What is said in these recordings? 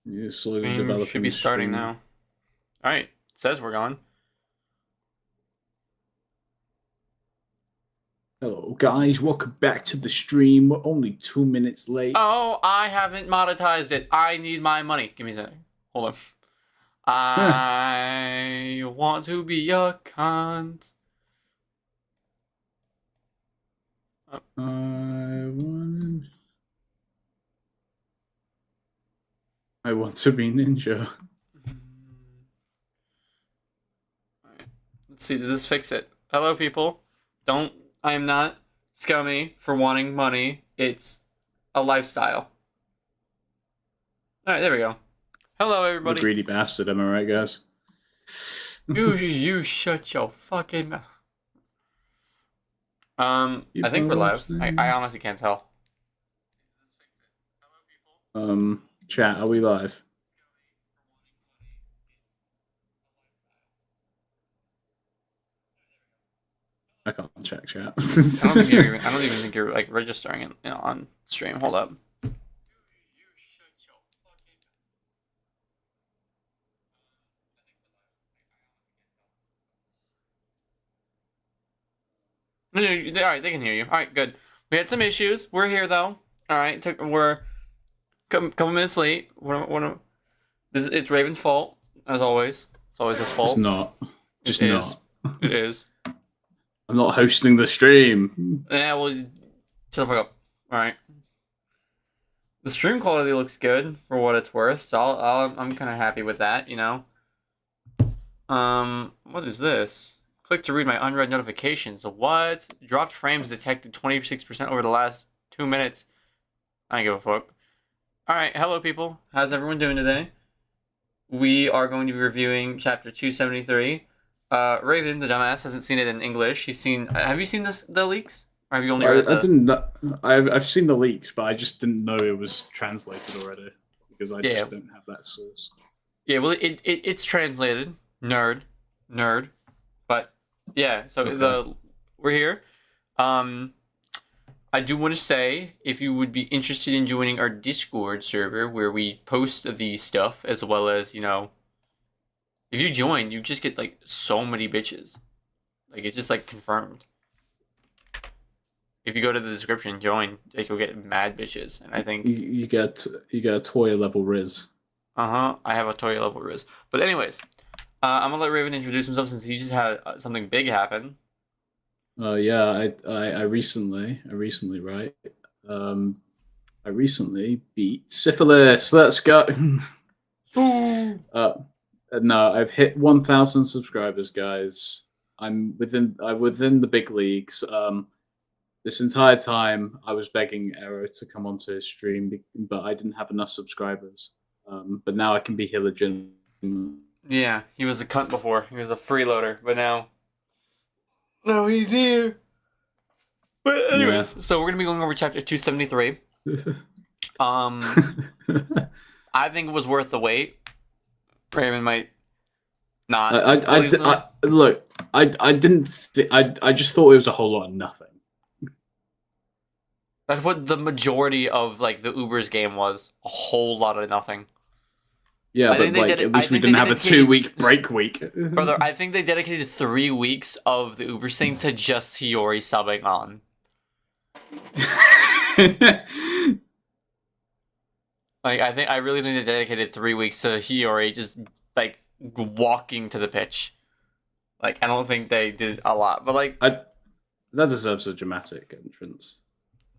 You're slowly Stream developing should be the starting stream. now. Alright, says we're going. Hello, guys. Welcome back to the stream. We're only 2 minutes late. Oh, I haven't monetized it. I need my money. Give me a second. Hold on. I want to be a cunt. I want to be ninja. Alright. Let's see, does this fix it? Hello, people. I am not scummy for wanting money. It's a lifestyle. Alright, there we go. Hello, everybody. A greedy bastard, am I right, guys? You shut your fucking mouth. I think we're live. I honestly can't tell. Chat, are we live? I can't check chat. I don't even think you're like registering it, on stream. Hold up. No, alright, they can hear you. Alright, good. We had some issues. We're here though. Alright, we're a couple minutes late. It's Raven's fault, as always. It's always his fault. It's not. Just not. It is. I'm not hosting the stream. Yeah, well, shut the fuck up. Alright. The stream quality looks good for what it's worth, so I'm kind of happy with that, you know? What is this? Click to read my unread notifications. What? Dropped frames detected 26% over the last 2 minutes. I don't give a fuck. Alright, hello people. How's everyone doing today? We are going to be reviewing chapter 273. Raven, the dumbass, hasn't seen it in English. He's seen... Have you seen the leaks? Or have you only read I've seen the leaks, but I just didn't know it was translated already. Because I just don't have that source. Yeah, well, it's translated. Nerd. But, yeah, so okay. We're here. I do want to say, if you would be interested in joining our Discord server, where we post the stuff, as well as, you know... If you join, you just get, like, so many bitches. Like, it's just, like, confirmed. If you go to the description, join, like, you'll get mad bitches. And I think... You get a Toya level Riz. I have a Toya level Riz. But anyways, I'm gonna let Raven introduce himself since he just had something big happen. Yeah, I recently, right? I recently beat syphilis. Let's go. No, I've hit 1,000 subscribers, guys. I'm within the big leagues. This entire time, I was begging Arrow to come onto his stream, but I didn't have enough subscribers. But now I can be here legitimate. Yeah, he was a cunt before. He was a freeloader, but now he's here. But anyways, so we're gonna be going over chapter 273. I think it was worth the wait. Raven might not. Look. I didn't. I just thought it was a whole lot of nothing. That's what the majority of like the Uber's game was. A whole lot of nothing. Yeah, but like, at least we didn't have a 2-week break week. Brother, I think they dedicated 3 weeks of the Uber thing to just Hiyori subbing on. Like, I really think they dedicated 3 weeks to Hiyori just, like, walking to the pitch. Like, I don't think they did a lot, but, like... that deserves a dramatic entrance.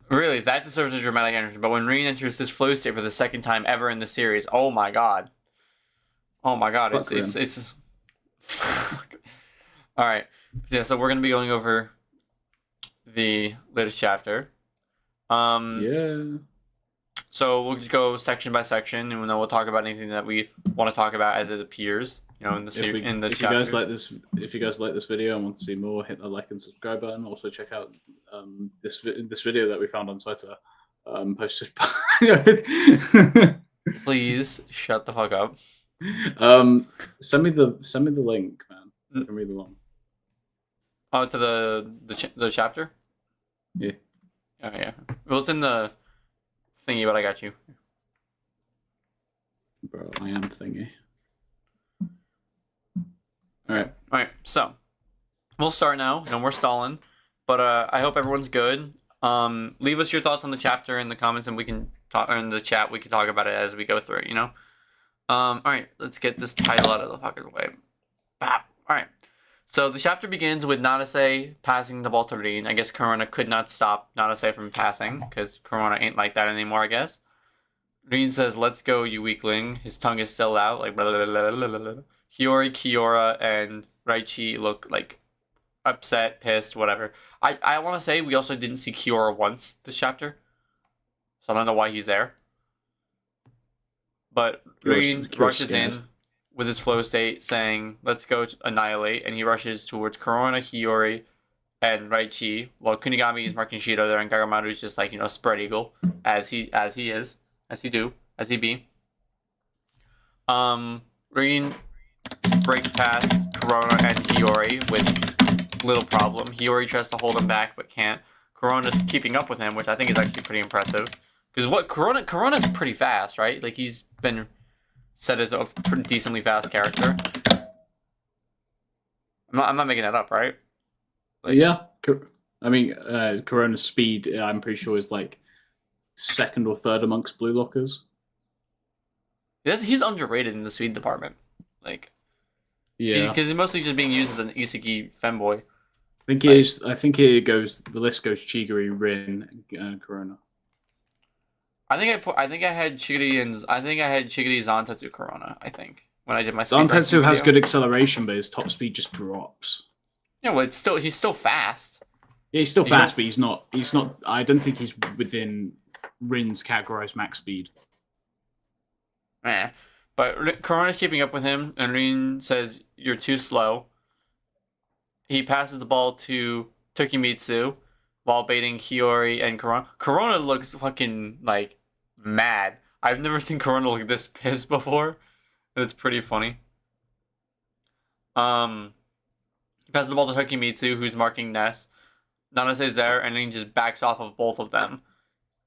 Really, that deserves a dramatic entrance, but when Rin enters this flow state for the second time ever in the series, oh my god. Oh my god, it's... Alright, yeah, so we're going to be going over the latest chapter. Yeah. So we'll just go section by section, and then we'll talk about anything that we want to talk about as it appears, you know, in the series. If you guys like this video and want to see more, hit the like and subscribe button. Also check out this video that we found on Twitter, posted by. Please shut the fuck up. Send me the link, man. I can read the one. Oh, to the chapter. Yeah. Oh yeah. Well, it's in the thingy, but I got you. Bro, I am thingy. Alright. Alright, so we'll start now. No more stalling. But I hope everyone's good. Leave us your thoughts on the chapter in the comments, and we can talk, or in the chat. We can talk about it as we go through it. All right, let's get this title out of the fucking way. Bap. All right. So the chapter begins with Nanase passing the ball to Rin. I guess Corona could not stop Nanase from passing because Corona ain't like that anymore. I guess. Rin says, "Let's go, you weakling." His tongue is still out, like blah, blah, blah, blah, blah, blah. Hiyori, Kiora, and Raichi look like upset, pissed, whatever. I want to say we also didn't see Kiora once this chapter, so I don't know why he's there. But Rin rushes in with his flow state, saying, "Let's go annihilate," and he rushes towards Corona, Hiyori, and Raichi, while Kunigami is marking Shido there, and Kagamaru is just like, spread eagle, as he be. Rin breaks past Corona and Hiyori with little problem. Hiyori tries to hold him back, but can't. Corona's keeping up with him, which I think is actually pretty impressive. Because Corona's pretty fast, right? Like, he's been set as a pretty decently fast character. I'm not making that up, right? Like, yeah. I mean, Corona's speed, I'm pretty sure, is like second or third amongst blue lockers. He's underrated in the speed department. Like, yeah, because he's mostly just being used as an Isagi femboy. I think the list goes Chigiri, Rin, and Corona. I think I had Chigiri Zantetsu Corona. I think when I did my Zantetsu has good acceleration, but his top speed just drops. Yeah, well, he's still fast. Yeah, he's still fast, but he's not. I don't think he's within Rin's categorized max speed. But Corona's keeping up with him, and Rin says, "You're too slow." He passes the ball to Tokimitsu while baiting Hiyori and Corona. Corona looks fucking, like, mad. I've never seen Corona look this pissed before. It's pretty funny. He passes the ball to Tokimitsu, who's marking Ness. Nanase's there, and Rin just backs off of both of them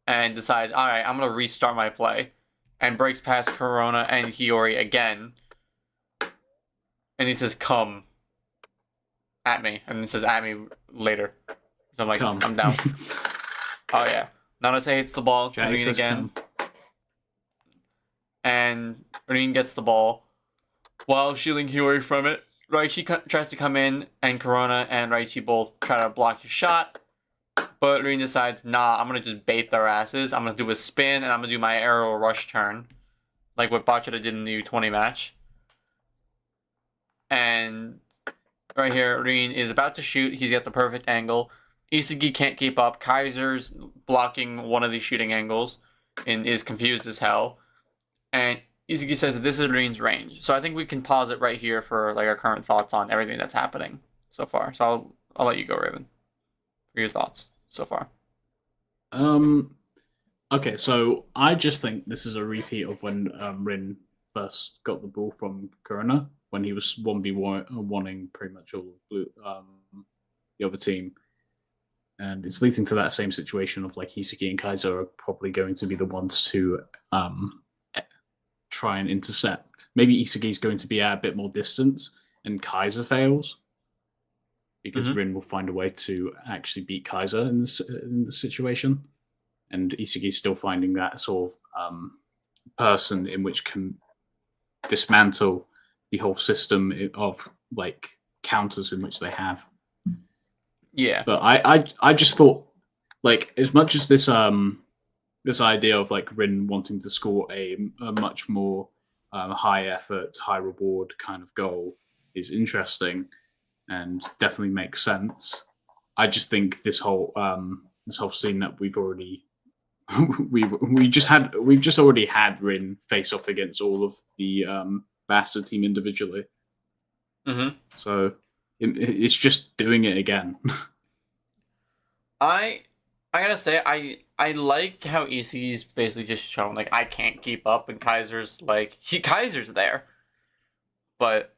and decides, alright, I'm going to restart my play. And breaks past Corona and Hiyori again. And he says, "Come at me." And he says, "At me later." So I'm like, come. I'm down. Oh, yeah. Nanase hits the ball. Rin again. Come. And Rin gets the ball while shielding Hiyori from it. Raichi tries to come in, and Corona and Raichi both try to block his shot. But Rin decides, nah, I'm going to just bait their asses. I'm going to do a spin, and I'm going to do my arrow rush turn. Like what Bachata did in the U20 match. And right here, Rin is about to shoot. He's got the perfect angle. Isagi can't keep up. Kaiser's blocking one of these shooting angles and is confused as hell. And Isagi says that this is Rin's range. So I think we can pause it right here for like our current thoughts on everything that's happening so far. So I'll let you go, Raven, for your thoughts so far. Okay, so I just think this is a repeat of when Rin first got the ball from Corona, when he was 1v1ing pretty much all of the other team. And it's leading to that same situation of like Isagi and Kaiser are probably going to be the ones to try and intercept. Maybe Isagi's going to be at a bit more distance and Kaiser fails. Because Rin will find a way to actually beat Kaiser in the situation. And Isagi's still finding that sort of person in which can dismantle the whole system of like counters in which they have. Yeah. But I just thought, like, as much as this this idea of like Rin wanting to score a much more high effort, high reward kind of goal is interesting and definitely makes sense. I just think this whole scene that we've already we've just already had Rin face off against all of the Bastard team individually. So it's just doing it again. I gotta say I like how Isagi's basically just shown like I can't keep up, and Kaiser's like Kaiser's there, but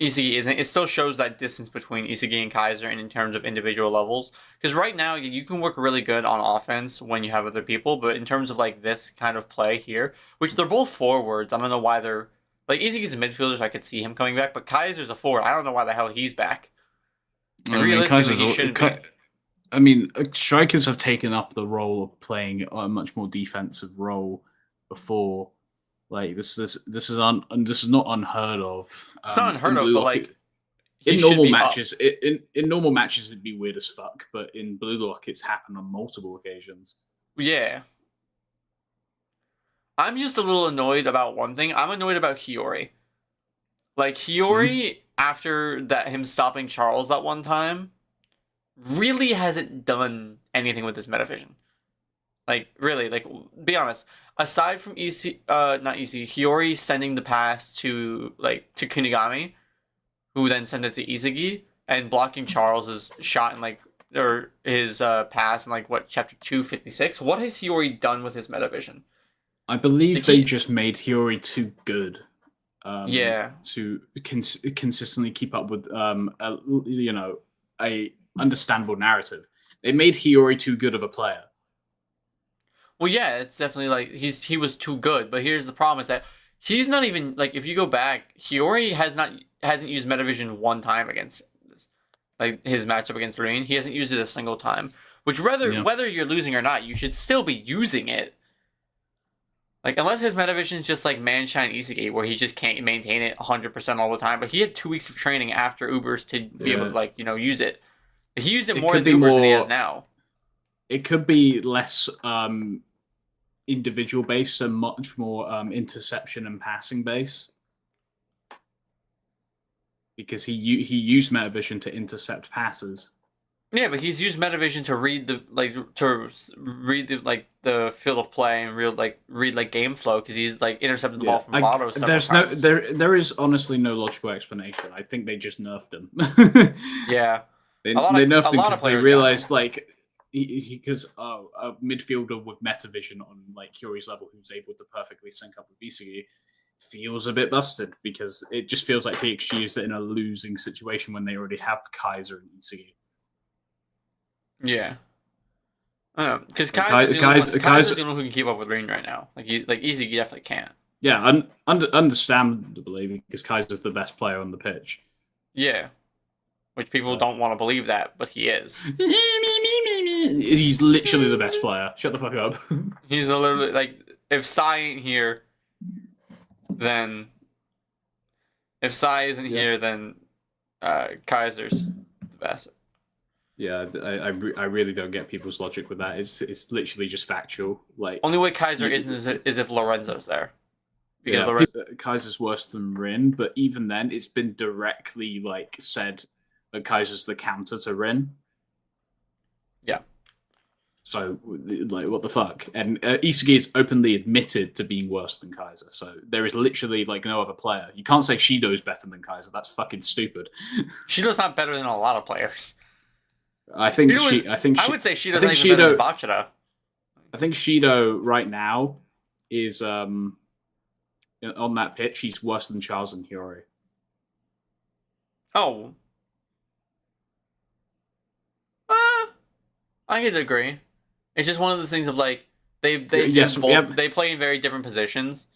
Isagi isn't. It still shows that distance between Isagi and Kaiser and in terms of individual levels. Because right now, you can work really good on offense when you have other people, but in terms of like this kind of play here, which they're both forwards, I don't know why they're like Isagi's a midfielder, so I could see him coming back, but Kaiser's a forward. I don't know why the hell he's back. And realistically, he shouldn't be. I mean, strikers have taken up the role of playing a much more defensive role before. Like this is not unheard of. It's not unheard of, but like in normal matches, in normal matches it'd be weird as fuck. But in Blue Lock, it's happened on multiple occasions. Yeah, I'm just a little annoyed about one thing. I'm annoyed about Hiyori. Like Hiyori, after that, him stopping Charles that one time, really hasn't done anything with his metavision. Like really, like be honest. Aside from Hiyori sending the pass to Kunigami, who then sent it to Isagi, and blocking Charles's shot in his pass in chapter 256. What has Hiyori done with his metavision? I believe they just made Hiyori too good. To consistently keep up with a understandable narrative. They made Hiyori too good of a player. Well, yeah, it's definitely like he was too good. But here's the problem: is that he's not even like if you go back, Hiyori hasn't used metavision one time against this, like his matchup against Rain. He hasn't used it a single time. Which whether you're losing or not, you should still be using it. Like unless his metavision is just like Manshine Isagi, where he just can't maintain it 100% all the time. But he had 2 weeks of training after Ubers to be able to use it. He used it more in Ubers than he has now. It could be less individual based and much more interception and passing based, because he used metavision to intercept passes. Yeah, but he's used metavision to read the field of play and read game flow, because he's intercepted the ball from Lotto several times. There is honestly no logical explanation. I think they just nerfed him. Yeah, they nerfed him because they realized because a midfielder with metavision on Hiyori's level who's able to perfectly sync up with Isagi feels a bit busted, because it just feels like PXG is in a losing situation when they already have Kaiser and Isagi. Yeah, because Kaiser's the only one who can keep up with Rain right now. Isagi definitely can't. Yeah, understandably, because Kaiser's the best player on the pitch. Yeah, which people don't want to believe that, but he is. He's literally the best player. Shut the fuck up. He's literally if Sai ain't here, then Kaiser's the best. Yeah, I really don't get people's logic with that. It's literally just factual. Only way Kaiser isn't is if Lorenzo's there. Because Kaiser's worse than Rin, but even then, it's been directly said that Kaiser's the counter to Rin. Yeah. So, what the fuck? And Isagi is openly admitted to being worse than Kaiser. So there is literally no other player. You can't say Shido's better than Kaiser. That's fucking stupid. Shido's not better than a lot of players. I would say Shido's not even better than Bachara. I think Shido right now is on that pitch. He's worse than Charles and Hiyori. Oh. I could agree. It's just one of the things of they play in very different positions.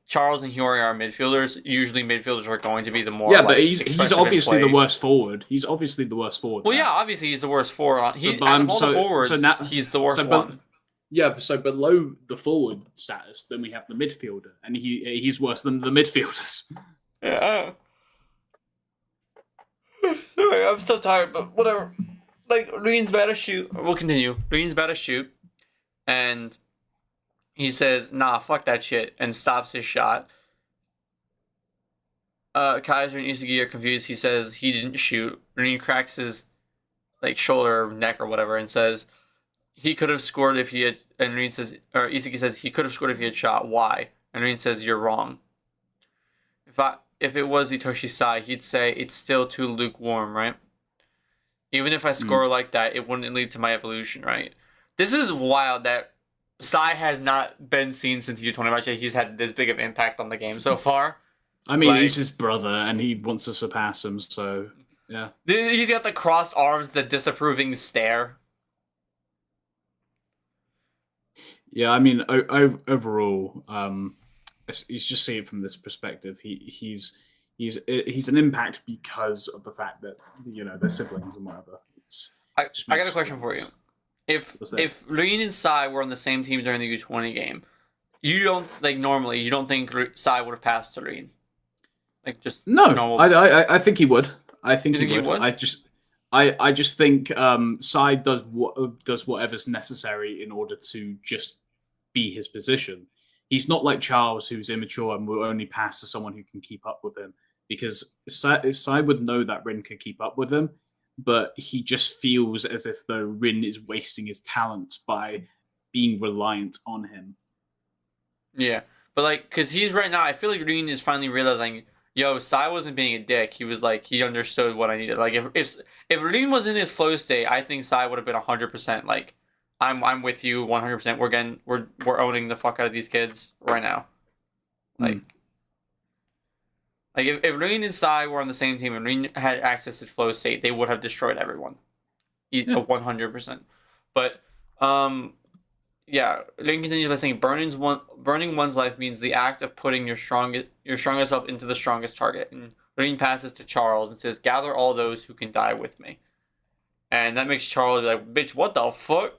Charles and Hiyori are midfielders. Usually midfielders are going to be the more but he's obviously the worst forward. He's obviously the worst forward. Well, yeah, obviously he's the worst forward. Out of all the forwards, he's the worst one. Yeah, so below the forward status, then we have the midfielder, and he's worse than the midfielders. Yeah. Anyway, I'm still tired, but whatever. Reen's about to shoot. We'll continue. Reen's about to shoot, and he says, "Nah, fuck that shit," and stops his shot. Kaiser and Isagi are confused. He says he didn't shoot. Reen cracks his shoulder or neck or whatever and says he could have scored if he had. And Reen says, or Isagi says he could have scored if he had shot. Why? And Reen says, "You're wrong. If it was Itoshi Sai, he'd say it's still too lukewarm, right? Even if I score like that, it wouldn't lead to my evolution, right?" This is wild that Sai has not been seen since U20 match. He's had this big of impact on the game so far. I mean, Like- he's his brother, and he wants to surpass him. So yeah. He's got the crossed arms, the disapproving stare. Yeah, I mean, overall, he's just see it from this perspective. He's an impact because of the fact that they're siblings and whatever. I got a question for you. What's that? If Rin and Sai were on the same team during the U20 game, you don't normally you don't think Sai would have passed to Rin? Like just No, normal. I think he would. I think You think he would. I just think Sai does whatever's necessary in order to just be his position. He's not like Charles, who's immature and will only pass to someone who can keep up with him. Because Sai would know that Rin can keep up with him, but he just feels as if though Rin is wasting his talent by being reliant on him. Yeah, but like, cause he's right now. I feel like Rin is finally realizing, yo, Sai wasn't being a dick. He was like, he understood what I needed. Like, if Rin was in his flow state, I think Sai would have been 100%. Like, I'm with you 100%. We're owning the fuck out of these kids right now. Like, if Rin and Sai were on the same team and Rin had access to his flow state, they would have destroyed everyone. 100%. But yeah, Rin continues by saying, burning one's life means the act of putting your strongest self into the strongest target. And Rin passes to Charles and says, gather all those who can die with me. And that makes Charles be like, bitch, what the fuck?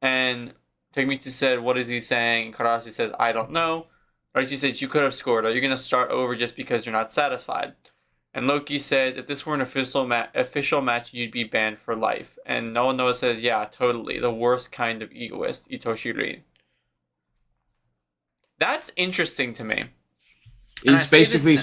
And Takemichi said, what is he saying? Karashi says, I don't know. Yoichi says, you could have scored. Are you going to start over just because you're not satisfied? And Loki says, if this were an official match, you'd be banned for life. And Noah says, yeah, totally. The worst kind of egoist, Itoshi Rin. That's interesting to me. He's basically,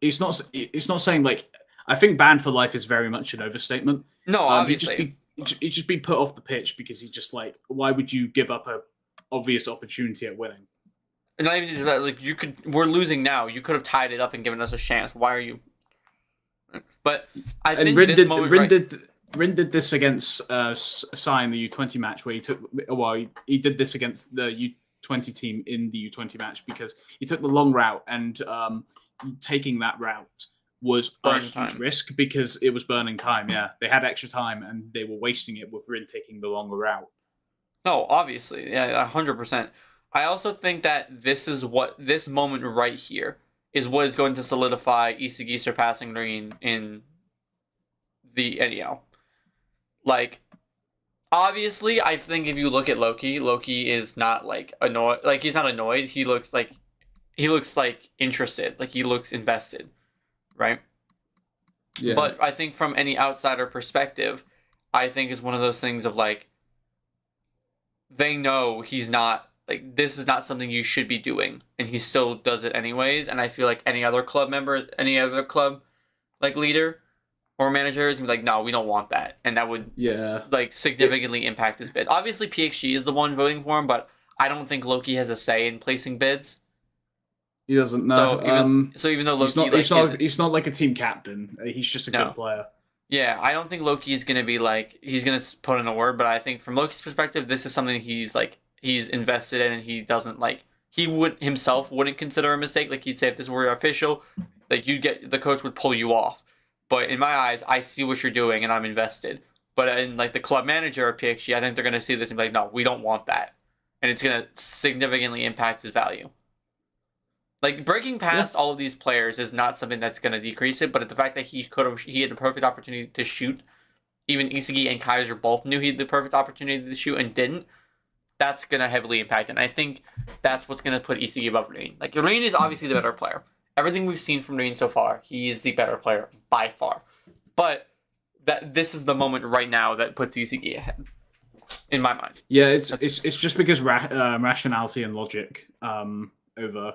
it's not saying like, I think banned for life is very much an overstatement. No, obviously. He'd just be put off the pitch because he's just like, why would you give up a obvious opportunity at winning? And not even that, like we're losing now. You could have tied it up and given us a chance. Why are you? But I think Rin did this against Sai in the U20 match where he did this against the U20 team in the U20 match because he took the long route and taking that route was a huge risk because it was burning time. Yeah, they had extra time and they were wasting it with Rin taking the longer route. No, obviously, yeah, 100%. I also think that this moment right here is what is going to solidify Isagi surpassing Rin in the NEL. Like, obviously, I think if you look at Loki is not like annoyed. Like, he's not annoyed. He looks like interested. Like, he looks invested, right? Yeah. But I think from any outsider perspective, I think it's one of those things of like, they know he's not. Like, this is not something you should be doing, and he still does it anyways. And I feel like any other club like leader or manager is gonna be like, no, we don't want that, and that would like significantly impact his bid. Obviously, PXG is the one voting for him, but I don't think Loki has a say in placing bids. He doesn't know. So even though Loki, he's not like a team captain. He's just a good player. Yeah, I don't think Loki is gonna be like he's gonna put in a word, but I think from Loki's perspective, this is something he's invested in, and he doesn't he wouldn't consider a mistake. Like, he'd say if this were official, like, the coach would pull you off. But in my eyes, I see what you're doing and I'm invested. But in like the club manager of PXG, I think they're gonna see this and be like, no, we don't want that, and it's gonna significantly impact his value. Like, breaking past all of these players is not something that's gonna decrease it, but the fact that he had the perfect opportunity to shoot. Even Isagi and Kaiser both knew he had the perfect opportunity to shoot and didn't. That's going to heavily impact it. And I think that's what's going to put Isagi above Rin. Like, Rin is obviously the better player. Everything we've seen from Rin so far, he is the better player by far. But this is the moment right now that puts Isagi ahead, in my mind. Yeah, it's just because rationality and logic over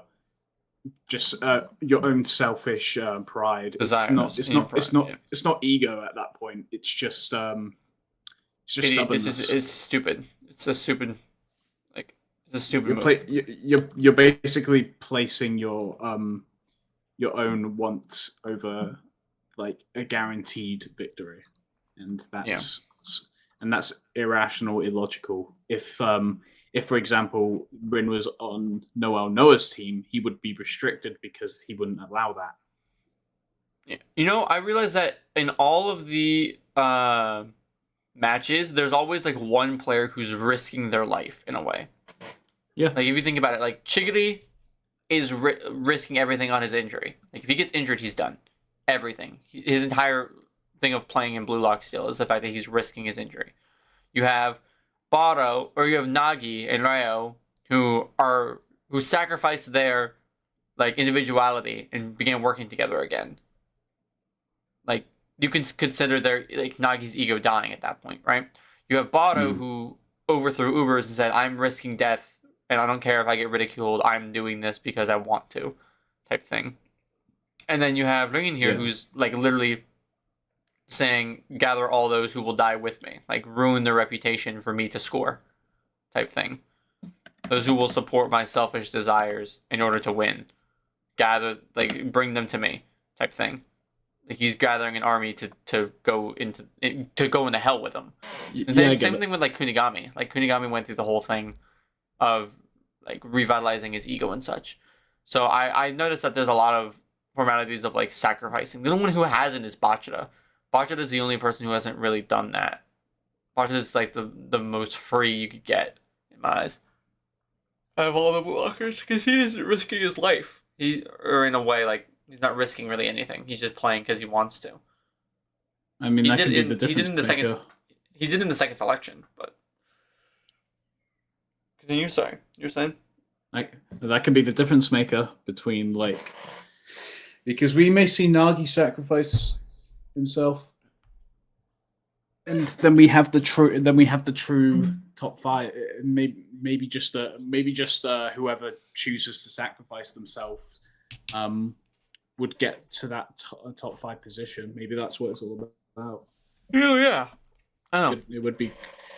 just your own selfish pride. Desire. It's not ego at that point. It's just stubbornness. It's stupid. It's a stupid. Move. You're basically placing your own wants over like a guaranteed victory, and that's irrational, illogical. If if, for example, Rin was on Noel Noah's team, he would be restricted because he wouldn't allow that. You know, I realized that in all of the matches, there's always like one player who's risking their life in a way. Yeah. Like if you think about it, like Chigiri is risking everything on his injury. Like if he gets injured, he's done. Everything. His entire thing of playing in Blue Lock still is the fact that he's risking his injury. You have Baro, or you have Nagi and Ryo, who sacrificed their like individuality and began working together again. Like you can consider their like Nagi's ego dying at that point, right? You have Baro who overthrew Ubers and said, "I'm risking death, and I don't care if I get ridiculed. I'm doing this because I want to," type thing. And then you have Ringen here, who's like literally saying, "Gather all those who will die with me, like ruin their reputation for me to score," type thing. Those who will support my selfish desires in order to win, gather, like bring them to me, type thing. Like he's gathering an army to go into hell with him. And then same thing with like Kunigami. Like Kunigami went through the whole thing of like revitalizing his ego and such. So I noticed that there's a lot of formalities of like sacrificing. The only one who hasn't is Bachata. Bachata is the only person who hasn't really done that. Bachata is like the most free you could get in my eyes. I have all the blockers because he isn't risking his life. Or in a way, like he's not risking really anything. He's just playing because he wants to. I mean, that could be the difference. He did in the second selection, but continue. Sorry, you're saying like that can be the difference maker between like, because we may see Nagi sacrifice himself, and then we have the true top five. Maybe just whoever chooses to sacrifice themselves would get to that top 5 position. Maybe that's what it's all about. Yeah. Oh, it would be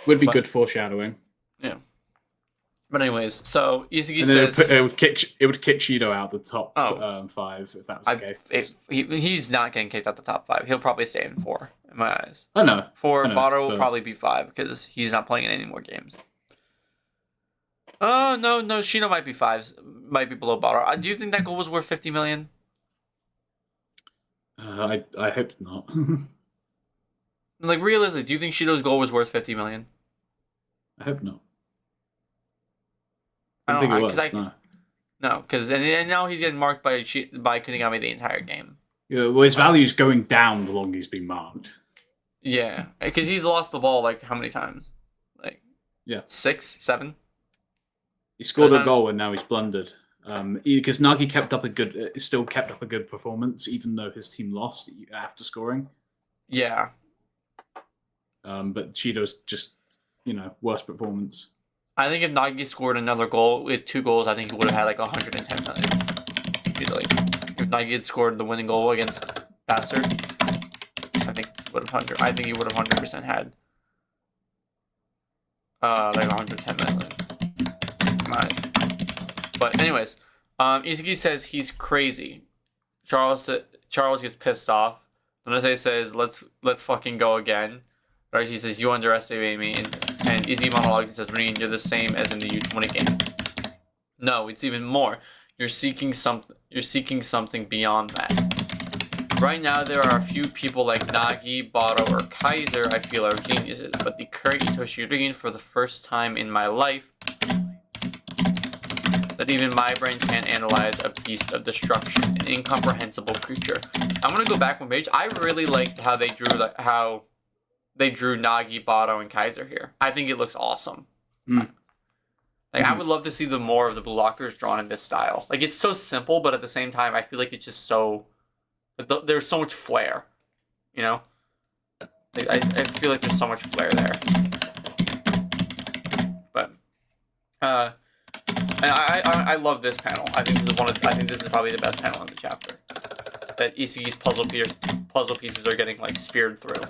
good foreshadowing. Yeah. But anyways, so Isagi says it would kick Shido out the top 5 if that was the case. He's not getting kicked out the top 5. He'll probably stay in 4 in my eyes. I know. Baro will probably be 5 because he's not playing in any more games. Oh no, Shido might be 5, might be below Baro. Do you think that goal was worth 50 million? I hope not. Like realistically, do you think Shido's goal was worth 50 million? I hope not. I don't think it was. No, because and now he's getting marked by Kunigami the entire game. Yeah, well, his value's going down the longer he's been marked. Yeah, because he's lost the ball like how many times? Like 6, 7. He scored a goal and now he's blundered. Because Nagi still kept up a good performance, even though his team lost after scoring. Yeah. But Shido's just, worse performance. I think if Nagi scored another goal with 2 goals, I think he would have had like 110 million. Easily. If Nagi had scored the winning goal against Bastard, I think he would have 100% had like 110 million. Nice. But anyways, Isagi says he's crazy. Charles gets pissed off. Donese says let's fucking go again. Right? He says you underestimate me, and Izzy monologues and says, "Rin, you're the same as in the U20 game." No, it's even more. You're seeking something beyond that. Right now, there are a few people like Nagi, Baro, or Kaiser I feel are geniuses, but the current Itoshi Rin, for the first time in my life, that even my brain can't analyze a beast of destruction, an incomprehensible creature. I'm gonna go back one page. I really liked how they drew Nagi, Bado, and Kaiser here. I think it looks awesome. I would love to see more of the Blue Lockers drawn in this style. Like it's so simple, but at the same time, I feel like it's just so. There's so much flair, Like, I feel like there's so much flair there. But, and I love this panel. I think this is probably the best panel in the chapter. That Isagi's puzzle pieces are getting like speared through.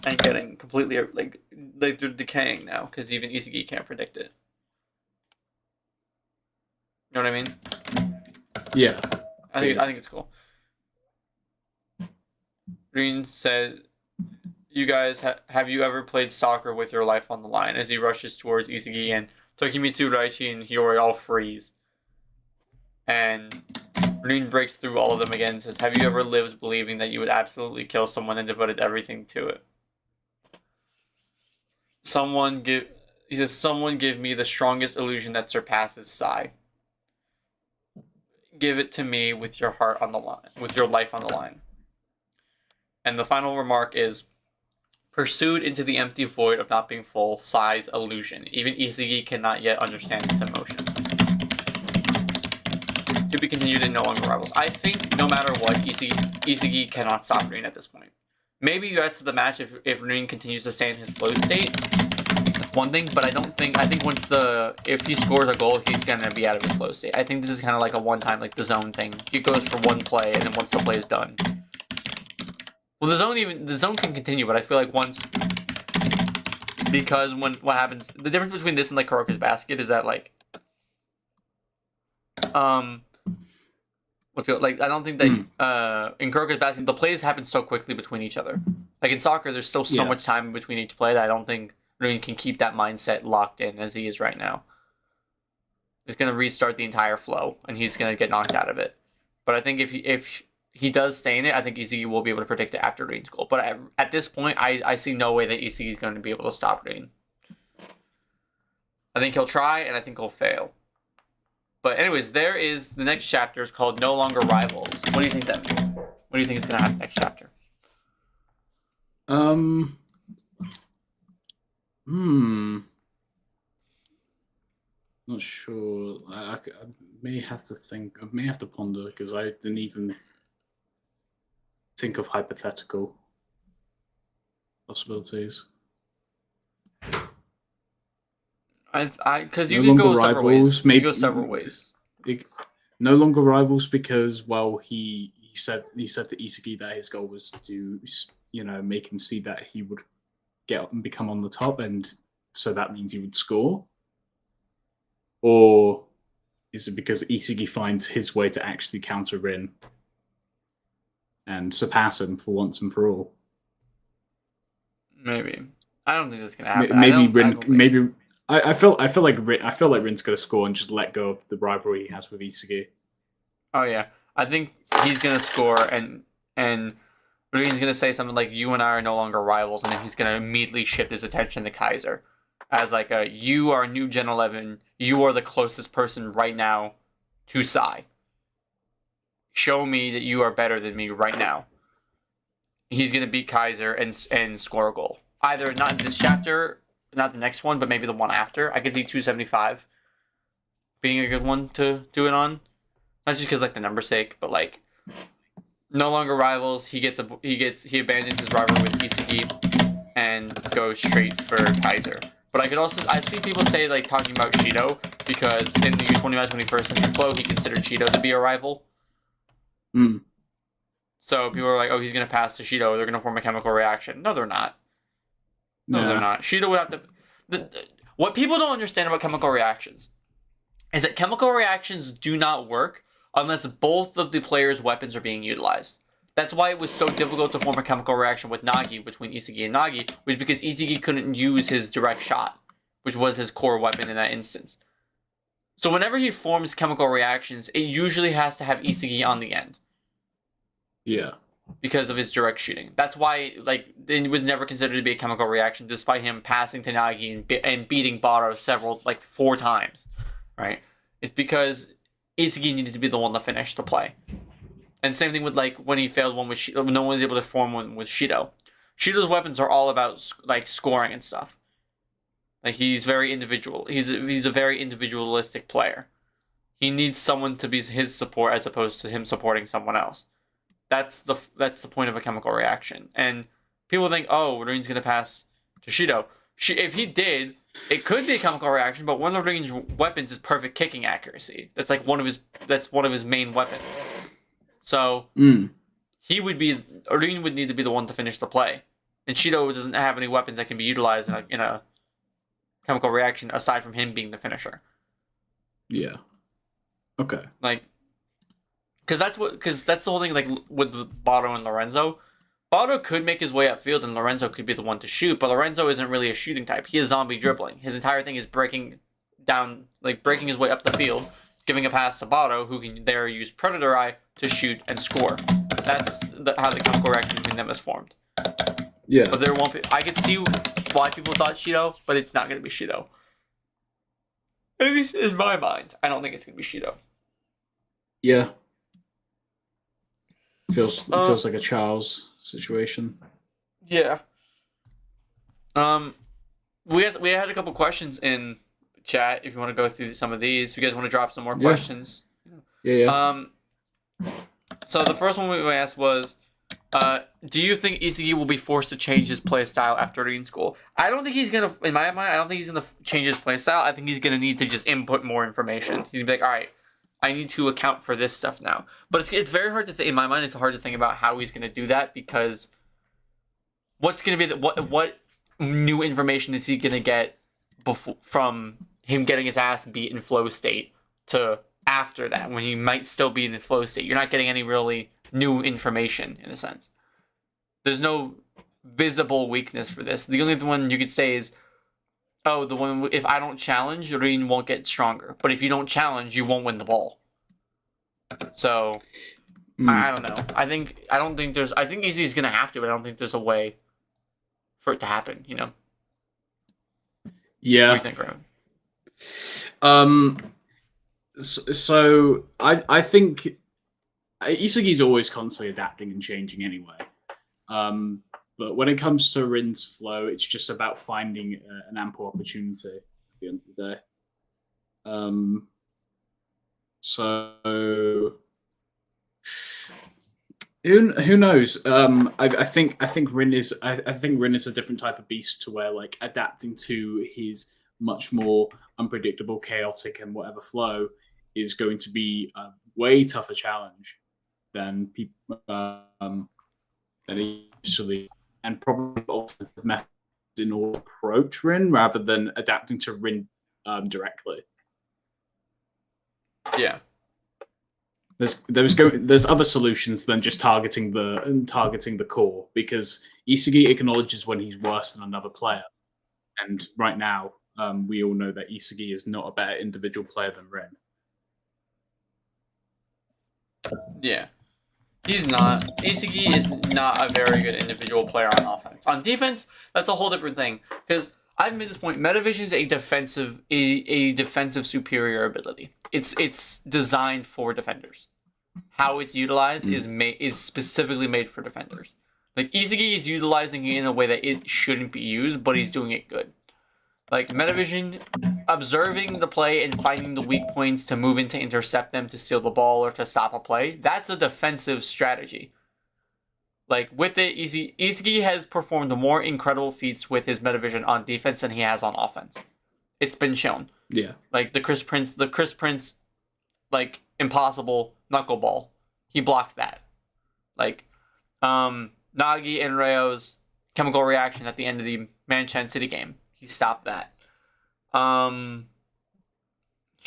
And getting completely like they're decaying now because even Isagi can't predict it. You know what I mean? Yeah. I think it's cool. Green says you guys have you ever played soccer with your life on the line as he rushes towards Isagi and Tokimitsu, Raichi, and Hiyori all freeze, and Rin breaks through all of them again and says, "Have you ever lived believing that you would absolutely kill someone and devoted everything to it?" He says, "Someone give me the strongest illusion that surpasses Sai. Give it to me with your heart on the line, with your life on the line." And the final remark is, "Pursued into the empty void of not being full, Sai's illusion. Even Isagi cannot yet understand this emotion." To be continued in No Longer Rivals. I think no matter what, Isagi cannot stop Rin at this point. Maybe the rest of the match, if Rin continues to stay in his flow state, that's one thing, but I think if he scores a goal, he's gonna be out of his flow state. I think this is kind of like a one-time, like the zone thing. It goes for one play, and then once the play is done. Well, the zone can continue, but I feel like because what happens, the difference between this and like Kuroka's basket is that like, I don't think that in Kuroka's basket the plays happen so quickly between each other. Like in soccer, there's still so much time between each play that I don't think Rin can keep that mindset locked in as he is right now. It's gonna restart the entire flow, and he's gonna get knocked out of it. But I think if he does stay in it, I think Isagi will be able to predict it after Rin's goal. But at this point, I see no way that Isagi is going to be able to stop Rin. I think he'll try, and I think he'll fail. But anyways, there is the next chapter is called No Longer Rivals. What do you think that means? What do you think is going to happen next chapter? Not sure. I may have to think. I may have to ponder because I didn't even think of hypothetical possibilities. Because you can go several ways. Maybe go several ways. No longer rivals because he said to Isagi that his goal was to make him see that he would get up and become on the top, and so that means he would score. Or is it because Isagi finds his way to actually counter Rin and surpass him for once and for all? Maybe. I don't think that's gonna happen. I feel like Rin's gonna score and just let go of the rivalry he has with Isagi. Oh yeah, I think he's gonna score and Rin's gonna say something like, "You and I are no longer rivals," and then he's gonna immediately shift his attention to Kaiser as like "You are new Gen 11. You are the closest person right now to Sai. Show me that you are better than me right now." He's gonna beat Kaiser and score a goal. Either not in this chapter, not the next one, but maybe the one after. I could see 275 being a good one to do it on. Not just because like the number's sake, but like no longer rivals. He abandons his rivalry with Isagi and goes straight for Kaiser. But I've seen people say like talking about Shido because in the U20 match when he first entered Flow, he considered Shido to be a rival. So people are like, "Oh, he's gonna pass to Shido. They're gonna form a chemical reaction." No, they're not. No, they're not. Shido would have to. What people don't understand about chemical reactions is that chemical reactions do not work unless both of the players' weapons are being utilized. That's why it was so difficult to form a chemical reaction with Nagi between Isagi and Nagi, was because Isagi couldn't use his direct shot, which was his core weapon in that instance. So whenever he forms chemical reactions, it usually has to have Isagi on the end. Yeah. Because of his direct shooting. That's why it was never considered to be a chemical reaction, despite him passing to Nagi and beating Bara 4 times. Right? It's because Isagi needed to be the one to finish the play. And same thing with when he failed one with Shido, no one was able to form one with Shido. Shido's weapons are all about scoring and stuff. He's very individual. He's a very individualistic player. He needs someone to be his support as opposed to him supporting someone else. That's the point of a chemical reaction. And people think, "Oh, Rin's gonna pass to Shido." If he did, it could be a chemical reaction. But one of Rin's weapons is perfect kicking accuracy. That's one of his main weapons. So Rin would need to be the one to finish the play, and Shido doesn't have any weapons that can be utilized in a chemical reaction aside from him being the finisher. Yeah. Okay. Because that's the whole thing. With Bato and Lorenzo, Bado could make his way upfield and Lorenzo could be the one to shoot, but Lorenzo isn't really a shooting type. He is zombie dribbling. His entire thing is breaking his way up the field, giving a pass to Bado, who can there use Predator Eye to shoot and score. That's how the chemical reaction between them is formed. Yeah. But there won't be. I could see why people thought Shido, but it's not going to be Shido. At least in my mind, I don't think it's going to be Shido. Yeah. Feels like a Charles situation. Yeah. We had a couple questions in chat. If you want to go through some of these, if you guys want to drop some more questions. Yeah. So the first one we asked was, do you think Isagi will be forced to change his play style after leaving school? I don't think he's gonna. In my mind, I don't think he's gonna change his play style. I think he's gonna need to just input more information. He's gonna be like, all right, I need to account for this stuff now. But it's very hard to think. In my mind, it's hard to think about how he's gonna do that because what's gonna be what new information is he gonna get from him getting his ass beat in flow state to after that when he might still be in his flow state? You're not getting any really new information in a sense. There's no visible weakness for this. The only one you could say is, oh, the one if I don't challenge, Rin won't get stronger. But if you don't challenge, you won't win the ball. So I don't know. I think Easy's gonna have to, but I don't think there's a way for it to happen, you know? Yeah. What do you think, Rowan? So I think Isagi's always constantly adapting and changing anyway. But when it comes to Rin's flow, it's just about finding an ample opportunity at the end of the day. So who knows? I think Rin is a different type of beast to where like adapting to his much more unpredictable, chaotic, and whatever flow is going to be a way tougher challenge than people than usually, and probably offensive methods in order to approach Rin rather than adapting to Rin directly. Yeah. There's other solutions than just targeting the core, because Isagi acknowledges when he's worse than another player, and right now we all know that Isagi is not a better individual player than Rin. Yeah. He's not. Isagi is not a very good individual player on offense. On defense, that's a whole different thing. Because I've made this point. Metavision is a defensive superior ability. It's designed for defenders. How it's utilized is specifically made for defenders. Like Isagi is utilizing it in a way that it shouldn't be used, but he's doing it good. Like Metavision, observing the play and finding the weak points to move in to intercept them, to steal the ball, or to stop a play, that's a defensive strategy. Like with it, Isagi has performed more incredible feats with his Metavision on defense than he has on offense. It's been shown. Yeah. Like the Chris Prince, like impossible knuckleball, he blocked that. Like, Nagi and Rayo's chemical reaction at the end of the Manchan City game, he stopped that. What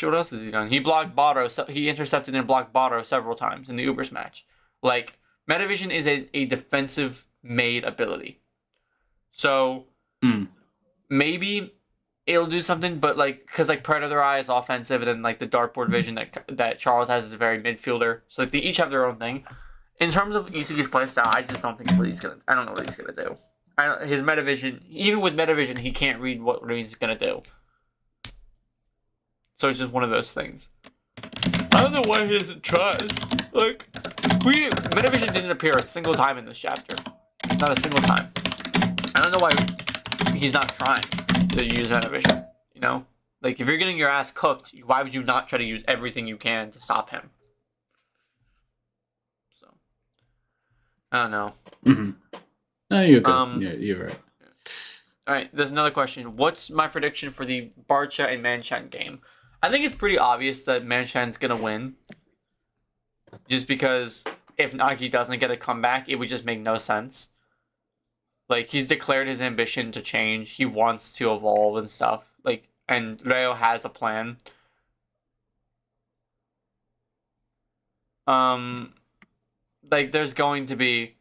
else has he done? He blocked Bado. So he intercepted and blocked Bado several times in the Ubers match. Like, Metavision is a defensive made ability. So maybe it'll do something, but like, because like Predator Eye is offensive, and then like the dartboard vision that Charles has is a very midfielder. So like they each have their own thing. In terms of Isagi's playstyle, I just don't think I don't know what he's gonna do. His Metavision, even with Metavision, he can't read what he's gonna do. So it's just one of those things. I don't know why he hasn't tried. Like, Metavision didn't appear a single time in this chapter. Not a single time. I don't know why he's not trying to use Metavision. You know? Like, if you're getting your ass cooked, why would you not try to use everything you can to stop him? So, I don't know. Mm-hmm. No, you're good. Yeah, you're right. Alright, there's another question. What's my prediction for the Barcha and Manchan game? I think it's pretty obvious that Manchan's gonna win. Just because if Nagi doesn't get a comeback, it would just make no sense. Like, he's declared his ambition to change. He wants to evolve and stuff. Like, and Reo has a plan. Like, there's going to be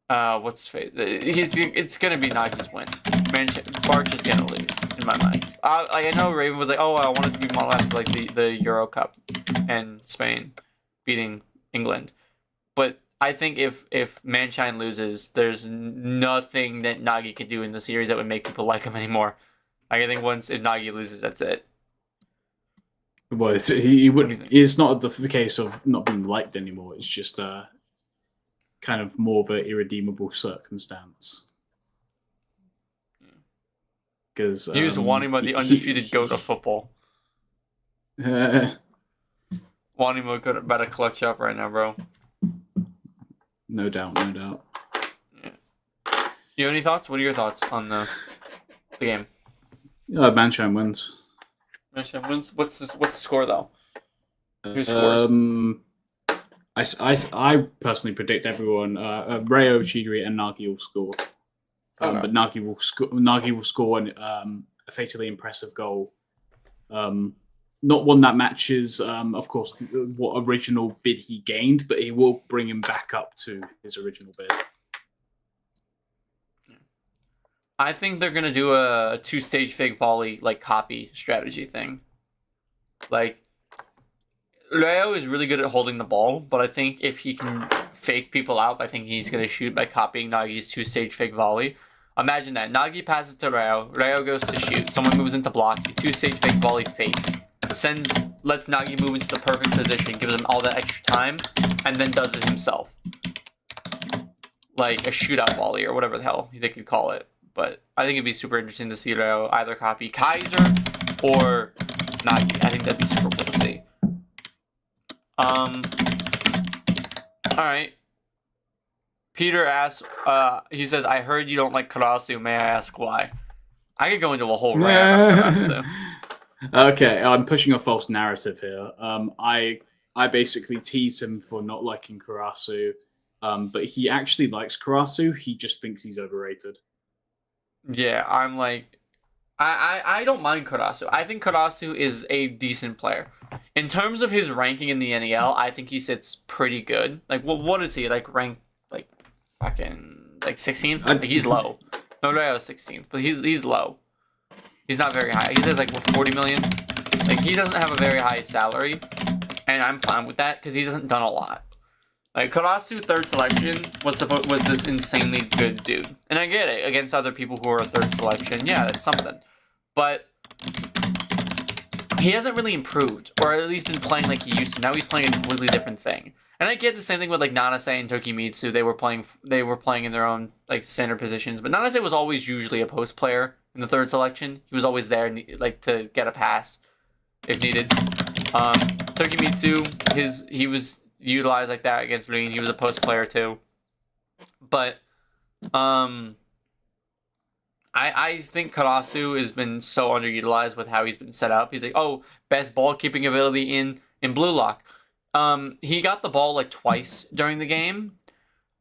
what's his face? It's gonna be Nagi's win. Barch is gonna lose in my mind. I know Raven was like, oh, I wanted to be more like the Euro Cup and Spain beating England, but I think if Manshine loses, there's nothing that Nagi could do in the series that would make people like him anymore. Like, I think if Nagi loses, that's it. Well, he wouldn't. It's not the case of not being liked anymore. It's just kind of more of an irredeemable circumstance. Because he was Wanima, the undisputed goat of football. Wanima could better clutch up right now, bro. No doubt, no doubt. Yeah. You have any thoughts? What are your thoughts on the game? Manshine wins. Manshine wins. What's the score though? Who scores? I personally predict everyone. Reo, Chigiri, and Nagi will score. Okay. But Nagi will score a fatally impressive goal. Not one that matches, of course, what original bid he gained, but he will bring him back up to his original bid. I think they're gonna do a 2-stage fake volley like copy strategy thing. Like, Reo is really good at holding the ball, but I think if he can fake people out, I think he's gonna shoot by copying Nagi's 2-stage fake volley. Imagine that. Nagi passes to Reo. Reo goes to shoot. Someone moves into block. The 2-stage fake volley fakes. Lets Nagi move into the perfect position, gives him all that extra time, and then does it himself. Like a shootout volley or whatever the hell they could call it. But I think it'd be super interesting to see Reo either copy Kaiser or Nagi. I think that'd be super cool to see. Alright. Peter asks, he says, I heard you don't like Karasu. May I ask why? I could go into a whole rant about Karasu. Okay, I'm pushing a false narrative here. I basically tease him for not liking Karasu, but he actually likes Karasu. He just thinks he's overrated. Yeah, I'm like, I don't mind Karasu. I think Karasu is a decent player. In terms of his ranking in the NEL, I think he sits pretty good. Like, what is he like ranked? Like, fucking like 16th? Like, he's low. No, no, 16th, but he's low. He's not very high. He says like 40 million. Like, he doesn't have a very high salary, and I'm fine with that because he hasn't done a lot. Like, Karasu 3rd selection was this insanely good dude, and I get it against other people who are 3rd selection. Yeah, that's something, but he hasn't really improved, or at least been playing like he used to. Now he's playing a completely different thing. And I get the same thing with like Nanase and Tokimitsu. They were playing in their own like standard positions, but Nanase was always usually a post player in the 3rd selection. He was always there, like, to get a pass if needed. Tokimitsu, he was utilized like that against Marine. He was a post player too. But I think Karasu has been so underutilized with how he's been set up. He's like, oh, best ball keeping ability in Blue Lock. He got the ball like twice during the game.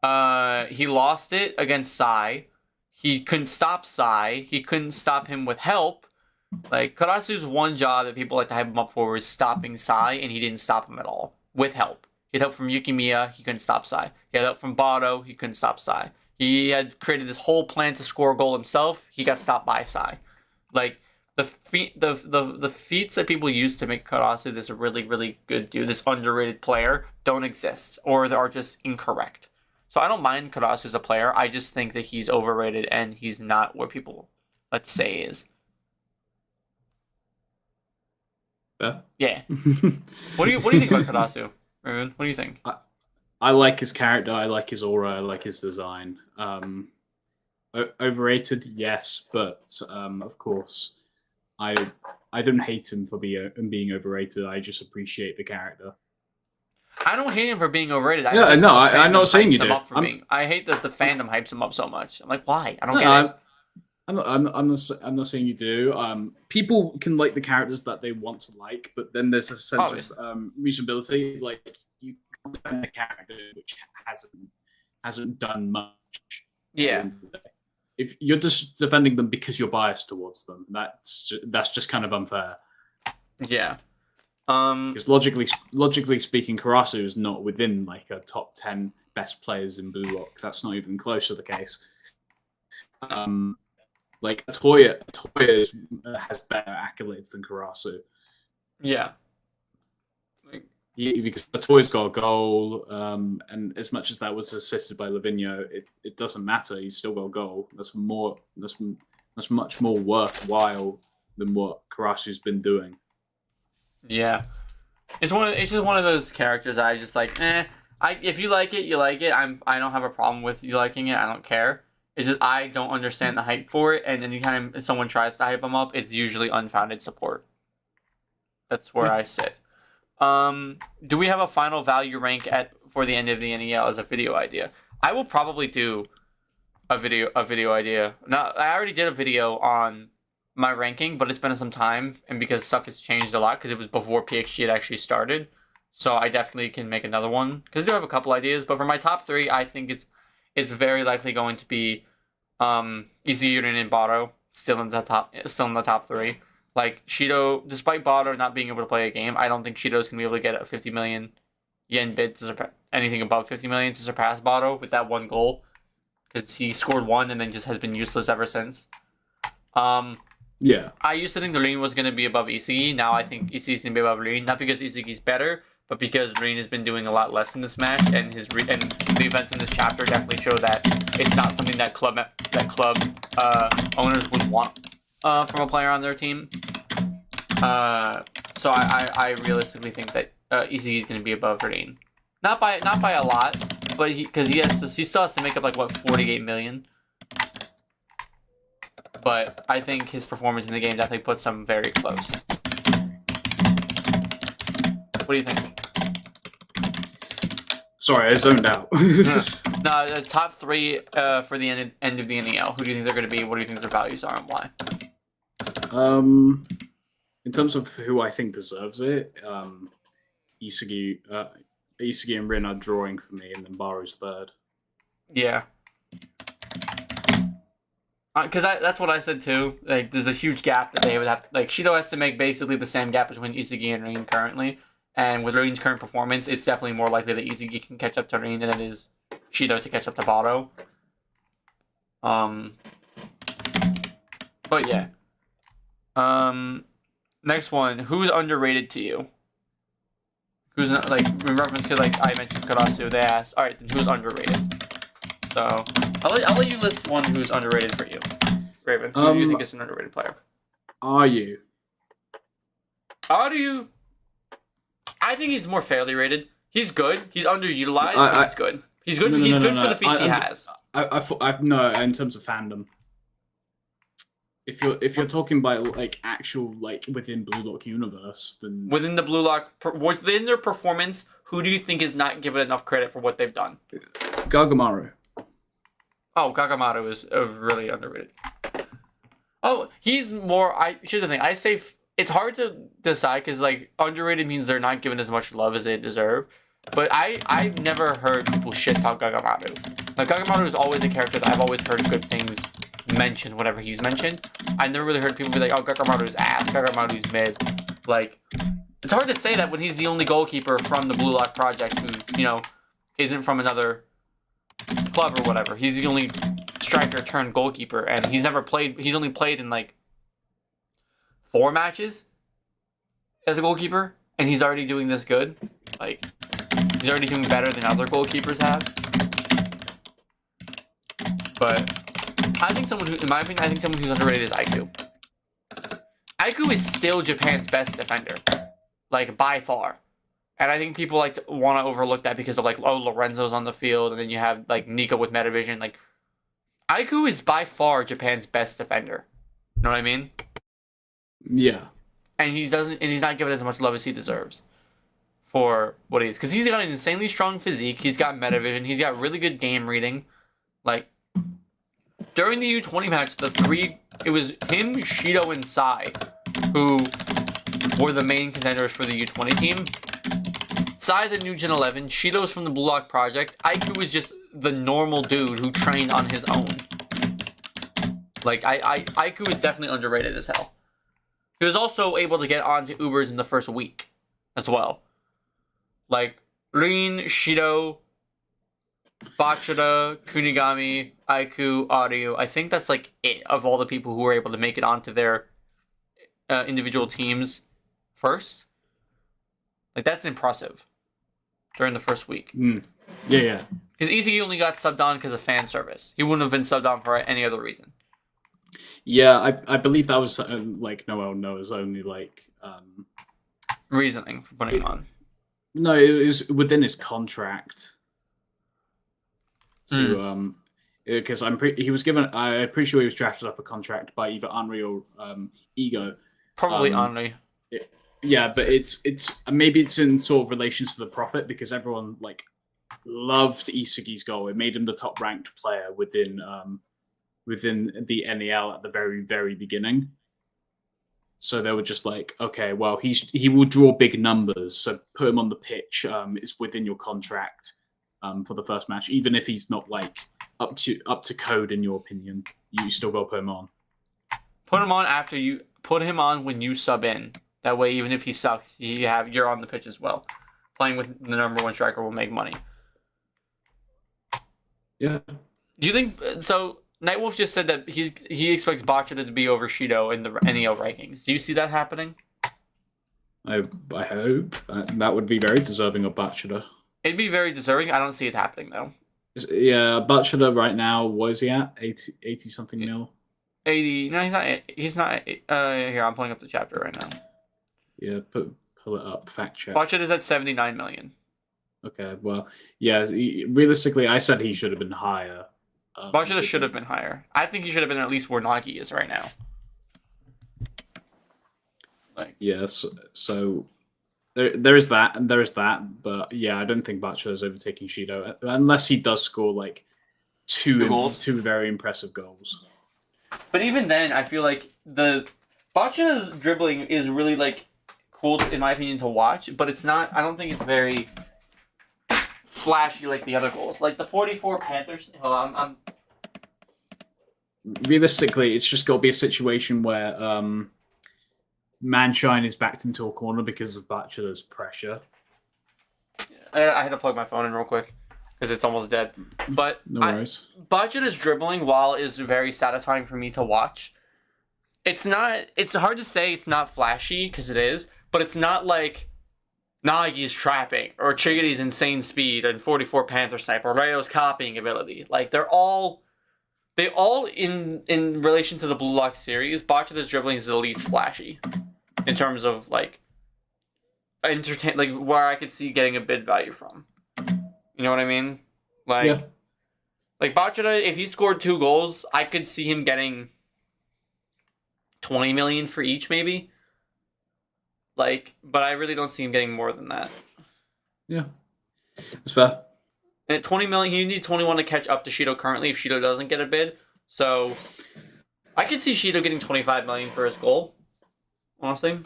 He lost it against Sai. He couldn't stop Sai. He couldn't stop him with help. Like, Karasu's one job that people like to hype him up for was stopping Sai, and he didn't stop him at all with help. He had help from Yukimiya. He couldn't stop Sai. He had help from Bado. He couldn't stop Sai. He had created this whole plan to score a goal himself. He got stopped by Sai. Like, the feats that people use to make Karasu this really, really good dude, this underrated player, don't exist, or they are just incorrect. So I don't mind Karasu as a player. I just think that he's overrated and he's not where people, let's say, is. Yeah. What do you think about Karasu, Raven? What do you think? I like his character. I like his aura. I like his design. Overrated, yes, but of course, I don't hate him for being overrated. I just appreciate the character. I don't hate him for being overrated. I'm not saying you do. I hate that the fandom hypes him up so much. I'm like, why? I don't get it. I'm not saying you do. People can like the characters that they want to like, but then there's a sense of reasonability. Like, you can't a character which hasn't done much. Yeah. If you're just defending them because you're biased towards them, that's just kind of unfair. Yeah. Because logically speaking, Karasu is not within like a top 10 best players in Blue Lock. That's not even close to the case. Like Atoya has better accolades than Karasu. Yeah. Because Atoya's got a goal, and as much as that was assisted by Lavinho, it doesn't matter. He's still got a goal. That's much more worthwhile than what Karasu's been doing. Yeah. It's just one of those characters I just like, if you like it, you like it. I don't have a problem with you liking it. I don't care. It's just I don't understand the hype for it, and anytime someone tries to hype them up, it's usually unfounded support. That's where I sit. Do we have a final value rank for the end of the NEL as a video idea? I will probably do a video idea. Now, I already did a video on my ranking, but it's been some time, and because stuff has changed a lot, because it was before PXG had actually started, so I definitely can make another one, because I do have a couple ideas, but for my top 3, I think it's very likely going to be Isagi and Burū still in the top 3. Like, Shido, despite Burū not being able to play a game, I don't think Shido's going to be able to get a 50 million yen bid to surpass anything above 50 million to surpass Burū with that one goal, because he scored 1 and then just has been useless ever since. Yeah. I used to think the Rin was going to be above Isagi. Now I think Isagi's going to be above Rin. Not because Isagi's better, but because Rin has been doing a lot less in this match, and the events in this chapter definitely show that it's not something that club owners would want from a player on their team. So I realistically think that Isagi is going to be above Rin. Not by a lot, but he still has to make up like what 48 million. But I think his performance in the game definitely puts him very close. What do you think? Sorry, I zoned out. No, the top 3 for the end of the NEL. Who do you think they're going to be? What do you think their values are, and why? In terms of who I think deserves it, Isagi and Rin are drawing for me, and then Baru's third. Yeah. Because that's what I said too. Like, there's a huge gap that they would have. Like, Shido has to make basically the same gap between Isagi and Rin currently. And with Rin's current performance, it's definitely more likely that Isagi can catch up to Rin than it is Shido to catch up to Burū. But yeah. Next one. Who's underrated to you? Who's not, like, in reference to, like, I mentioned Karasu, they asked, alright, then who's underrated? So, I'll let you list one who's underrated for you. Raven, who do you think is an underrated player? Are you? I think he's more fairly rated. He's good. He's underutilized, but he's good. He's good. He's good for the feats he has. No, in terms of fandom. If you're talking about like actual like within Blue Lock universe, then within the Blue Lock, within their performance, who do you think is not given enough credit for what they've done? Gagamaru. Oh, Gagamaru is really underrated. Oh, he's more. Here's the thing. I say it's hard to decide because like underrated means they're not given as much love as they deserve. But I've never heard people shit talk Gagamaru. Like Gagamaru is always a character that I've always heard good things mentioned whenever he's mentioned. I never really heard people be like, "Oh, Gagamaru's ass. Gagamaru's mid." Like, it's hard to say that when he's the only goalkeeper from the Blue Lock project who isn't from another club or whatever. He's the only striker turned goalkeeper, and he's never played. He's only played in like 4 matches as a goalkeeper, and he's already doing this good. Like, he's already doing better than other goalkeepers have. But I think in my opinion, someone who's underrated is Aiku. Aiku is still Japan's best defender, like by far. And I think people like to want to overlook that because of like, oh, Lorenzo's on the field, and then you have like Nico with Metavision. Like, Aiku is by far Japan's best defender. You know what I mean? Yeah. And he's not given as much love as he deserves for what he is, because he's got an insanely strong physique. He's got Metavision. He's got really good game reading. Like, during the U20 match, it was him, Shido, and Sai who were the main contenders for the U20 team. Sai's a new Gen 11. Shido's from the Blue Lock project. Aiku is just the normal dude who trained on his own. Like, Aiku is definitely underrated as hell. He was also able to get onto Ubers in the first week as well. Like, Rin, Shido, Bachata, Kunigami, Aiku, Audio. I think that's like it of all the people who were able to make it onto their individual teams first. Like, that's impressive during the first week. Yeah. Because Isagi only got subbed on because of fan service. He wouldn't have been subbed on for any other reason. Yeah, I believe that was like Noel knows only like reasoning for putting him on. No, it was within his contract. To because he was given. I'm pretty sure he was drafted up a contract by either Henri or Ego. Probably Henri. Yeah, but it's maybe it's in sort of relation to the profit because everyone like loved Isagi's goal. It made him the top ranked player within the NEL at the very, very beginning. So they were just like, okay, well, he will draw big numbers, so put him on the pitch. It's within your contract for the first match, even if he's not like up to code in your opinion. You still got to put him on. Put him on after you put him on when you sub in. That way, even if he sucks, you're on the pitch as well. Playing with the number one striker will make money. Yeah. Do you think so? Nightwolf just said that he expects Bachata to be over Shido in the NEL rankings. Do you see that happening? I hope that would be very deserving of Bachata. It'd be very deserving. I don't see it happening though. Yeah, Bachata right now, what is he at? 80 something mil? 80. No, he's not. He's not. Here, I'm pulling up the chapter right now. Yeah, pull it up. Fact check. Bachata is at 79 million. Okay, well, yeah. Realistically, I said he should have been higher. Bachata should have been higher. I think he should have been at least where Nagi is right now. Like, yes, so there is that, and there is that, but yeah, I don't think Bachata is overtaking Shido unless he does score like two very impressive goals. But even then, I feel like the Bachata's dribbling is really like cool in my opinion to watch, but it's not. I don't think it's very flashy like the other goals. Like the 44 Panthers. Hold on, realistically, it's just got to be a situation where Manshine is backed into a corner because of Bachata's pressure. I had to plug my phone in real quick because it's almost dead. But no worries. Bachata's dribbling, while is very satisfying for me to watch, it's not. It's hard to say it's not flashy because it is, but it's not like Nagi's trapping or Chigiri's insane speed and 44 Panther sniper or Rayo's copying ability. Like they all in relation to the Blue Lock series, Bachata's dribbling is the least flashy in terms of like like where I could see getting a bid value from. You know what I mean? Like, yeah. Like Bachata, if he scored 2 goals, I could see him getting 20 million for each, maybe. Like, but I really don't see him getting more than that. Yeah, that's fair. And at 20 million, you need 21 to catch up to Shido currently if Shido doesn't get a bid. So, I could see Shido getting 25 million for his goal. Honestly,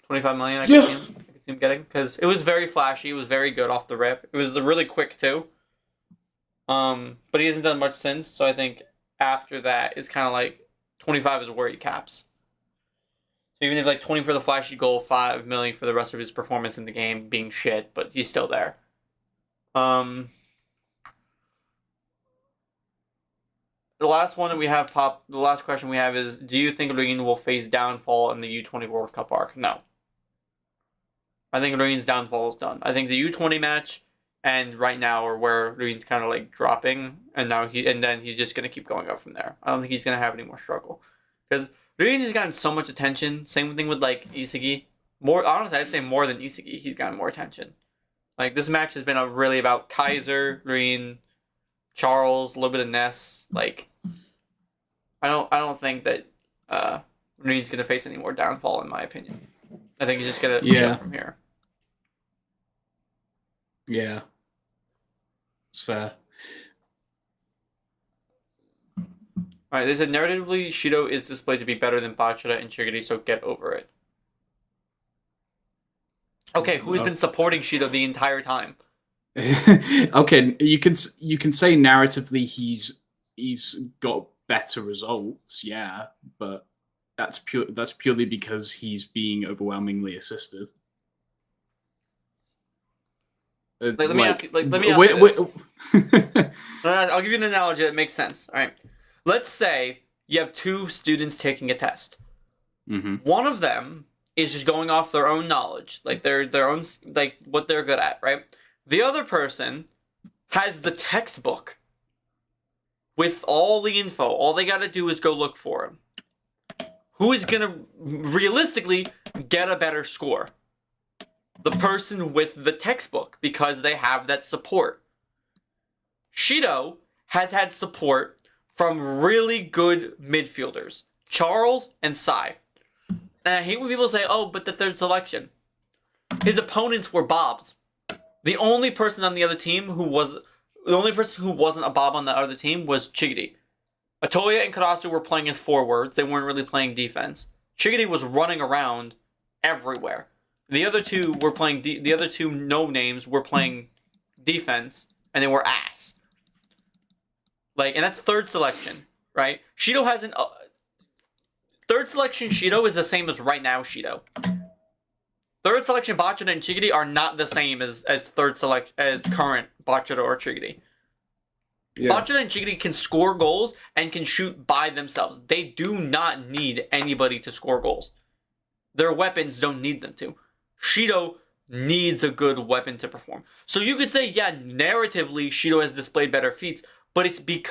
25 million I could see him getting because it was very flashy. It was very good off the rip. It was really quick too. But he hasn't done much since. So I think after that, it's kind of like 25 is where he caps. So even if like 20 for the flashy goal, 5 million for the rest of his performance in the game being shit, but he's still there. The last one that we have the last question we have is, do you think Ruin will face downfall in the U20 World Cup arc? No. I think Ruin's downfall is done. I think the U20 match and right now are where Ruin's kind of like dropping, and then he's just gonna keep going up from there. I don't think he's gonna have any more struggle because Ruin has gotten so much attention. Same thing with like Isagi. More honestly, I'd say more than Isagi, he's gotten more attention. Like this match has been really about Kaiser, Ruin, Charles, a little bit of Ness. Like I don't think that Ruin's gonna face any more downfall in my opinion. I think he's just gonna be up from here. Yeah, it's fair. Alright, they said narratively Shido is displayed to be better than Bachata and Chigiri, so get over it. Okay, who has been supporting Shido the entire time? Okay, you can say narratively he's got better results, yeah, but that's purely because he's being overwhelmingly assisted. Let me ask you this. I'll give you an analogy that makes sense. All right. Let's say you have two students taking a test. Mm-hmm. One of them is just going off their own knowledge, like their own, like what they're good at, right? The other person has the textbook with all the info. All they got to do is go look for him. Who is going to realistically get a better score? The person with the textbook, because they have that support. Shido has had support from really good midfielders, Charles and Sai. And I hate when people say, oh, but the third selection. His opponents were Bobs. The only person on the other team who wasn't a Bob on the other team was Chigiri. Atoya and Karasu were playing as forwards. They weren't really playing defense. Chigiri was running around everywhere. The other two were playing. The other two no-names were playing defense, and they were ass. And that's third selection, right? Shido hasn't. Third selection Shido is the same as right now Shido. Third selection Bachida and Chigiri are not the same as current Bachida or Chigiri. Yeah. Bachida and Chigiri can score goals and can shoot by themselves. They do not need anybody to score goals. Their weapons don't need them to. Shido needs a good weapon to perform. So you could say, yeah, narratively Shido has displayed better feats, but it's